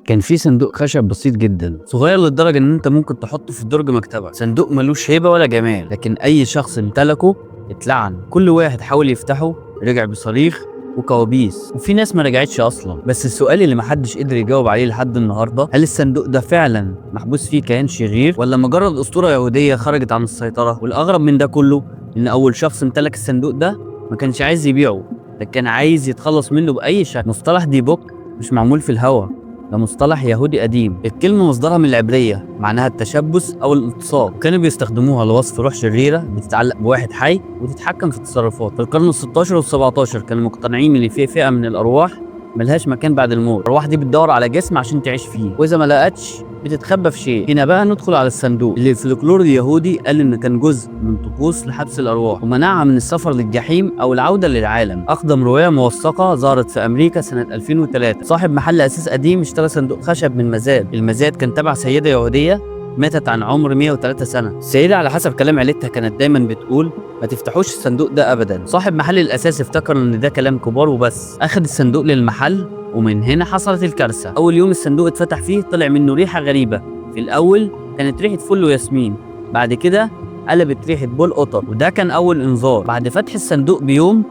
كان في صندوق خشب بسيط جدا، صغير لدرجة ان انت ممكن تحطه في درج مكتبك. صندوق ملوش هيبة ولا جمال، لكن اي شخص امتلكه اتلعن. كل واحد حاول يفتحه رجع بصريخ وكوابيس، وفي ناس ما رجعتش اصلا. بس السؤال اللي محدش قدر يجاوب عليه لحد النهارده، هل الصندوق ده فعلا محبوس فيه كيان شرير ولا مجرد اسطورة يهودية خرجت عن السيطرة؟ والاغرب من ده كله ان اول شخص امتلك الصندوق ده ما كانش عايز يبيعه، ده كان عايز يتخلص منه باي شكل. مصطلح ديبوك مش معمول في الهوا، ده مصطلح يهودي قديم. الكلمة مصدرها من العبرية، معناها التشبث أو الالتصاق، وكانوا بيستخدموها لوصف روح شريرة بتتعلق بواحد حي وتتحكم في تصرفاته. في القرن ال16 وال17 كانوا مقتنعين إن في فئة من الأرواح ملهاش مكان بعد الموت. الأرواح دي بتدور على جسم عشان تعيش فيه، وإذا ما لقتش بتتخبى في شيء. هنا بقى ندخل على الصندوق اللي الفلكلور اليهودي قال إن كان جزء من طقوس لحبس الأرواح ومنعها من السفر للجحيم أو العودة للعالم. أقدم رواية موثقة ظهرت في أمريكا سنة 2003. صاحب محل أساس قديم اشترى صندوق خشب من مزاد. المزاد كان تبع سيدة يهودية ماتت عن عمر 103 سنة. السيدة على حسب كلام عيلتها كانت دايما بتقول ما تفتحوش الصندوق ده أبدا. صاحب محل الأساس افتكر إن ده كلام كبار وبس، أخد الصندوق للمحل، ومن هنا حصلت الكارثة. أول يوم الصندوق اتفتح فيه طلع منه ريحة غريبة. في الأول كانت ريحة فل وياسمين، بعد كده قلبت ريحة بول قطط، وده كان أول إنذار. بعد فتح الصندوق بيوم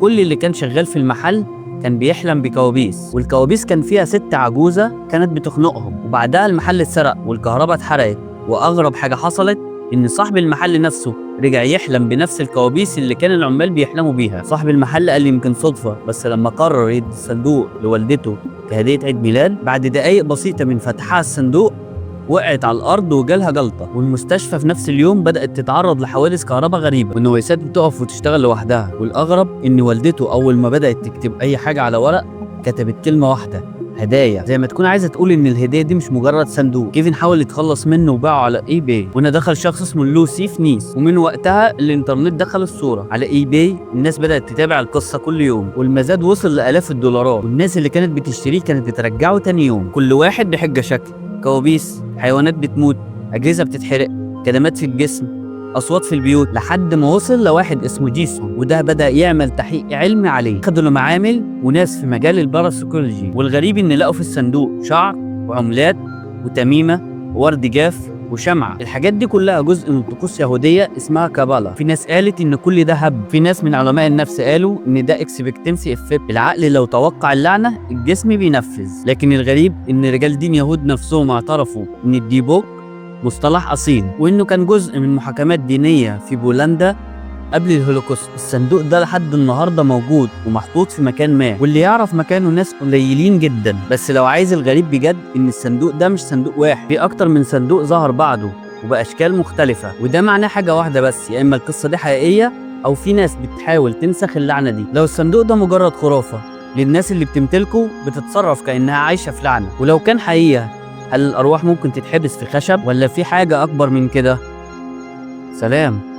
كل اللي كان شغال في المحل كان بيحلم بكوابيس، والكوابيس كان فيها ست عجوزة كانت بتخنقهم. وبعدها المحل اتسرق والكهرباء اتحرقت، وأغرب حاجة حصلت إن صاحب المحل نفسه رجع يحلم بنفس الكوابيس اللي كان العمال بيحلموا بيها. صاحب المحل قال يمكن صدفة، بس لما قرر يدي الصندوق لوالدته كهدية عيد ميلاد، بعد دقايق بسيطة من فتحها الصندوق وقعت على الارض وجالها جلطه. والمستشفى في نفس اليوم بدات تتعرض لحوادث كهرباء غريبه، والنويسات بتقف وتشتغل لوحدها. والاغرب ان والدته اول ما بدات تكتب اي حاجه على ورق كتبت كلمه واحده: هدايا، زي ما تكون عايزه تقول ان الهديه دي مش مجرد صندوق. كيفن حاول يتخلص منه وباعه على اي باي، وهنا دخل شخص اسمه لوسيف نيس، ومن وقتها الانترنت دخل الصوره. على اي باي الناس بدات تتابع القصه كل يوم، والمزاد وصل لالاف الدولارات، والناس اللي كانت بتشتريه كانت بترجعه تاني يوم، كل واحد بحجه شكل: كوابيس، حيوانات بتموت، أجهزة بتتحرق، كدمات في الجسم، أصوات في البيوت، لحد ما وصل لواحد اسمه جيسون، وده بدأ يعمل تحقيق علمي عليه. خدوا له معامل وناس في مجال الباراسيكولوجي، والغريب إن لقوا في الصندوق شعر وعملات وتميمة وورد جاف وشمعة. الحاجات دي كلها جزء من طقوس يهودية اسمها كابالا. في ناس قالت ان كل ده هب، في ناس من علماء النفس قالوا ان ده اكسبكتنسي افكت، العقل لو توقع اللعنة الجسم بينفذ. لكن الغريب ان رجال دين يهود نفسهم اعترفوا ان الديبوك مصطلح اصيل، وانه كان جزء من محاكمات دينية في بولندا قبل الهولوكوست. الصندوق ده لحد النهارده موجود ومحطوط في مكان ما، واللي يعرف مكانه ناس قليلين جدا. بس لو عايز الغريب بجد، ان الصندوق ده مش صندوق واحد، في اكتر من صندوق ظهر بعده وباشكال مختلفه، وده معناه حاجه واحده بس: يا اما القصه دي حقيقيه او في ناس بتحاول تنسخ اللعنه دي. لو الصندوق ده مجرد خرافه للناس اللي بتمتلكه بتتصرف كانها عايشه في لعنه، ولو كان حقيقه، هل الارواح ممكن تتحبس في خشب ولا في حاجه اكبر من كده؟ سلام.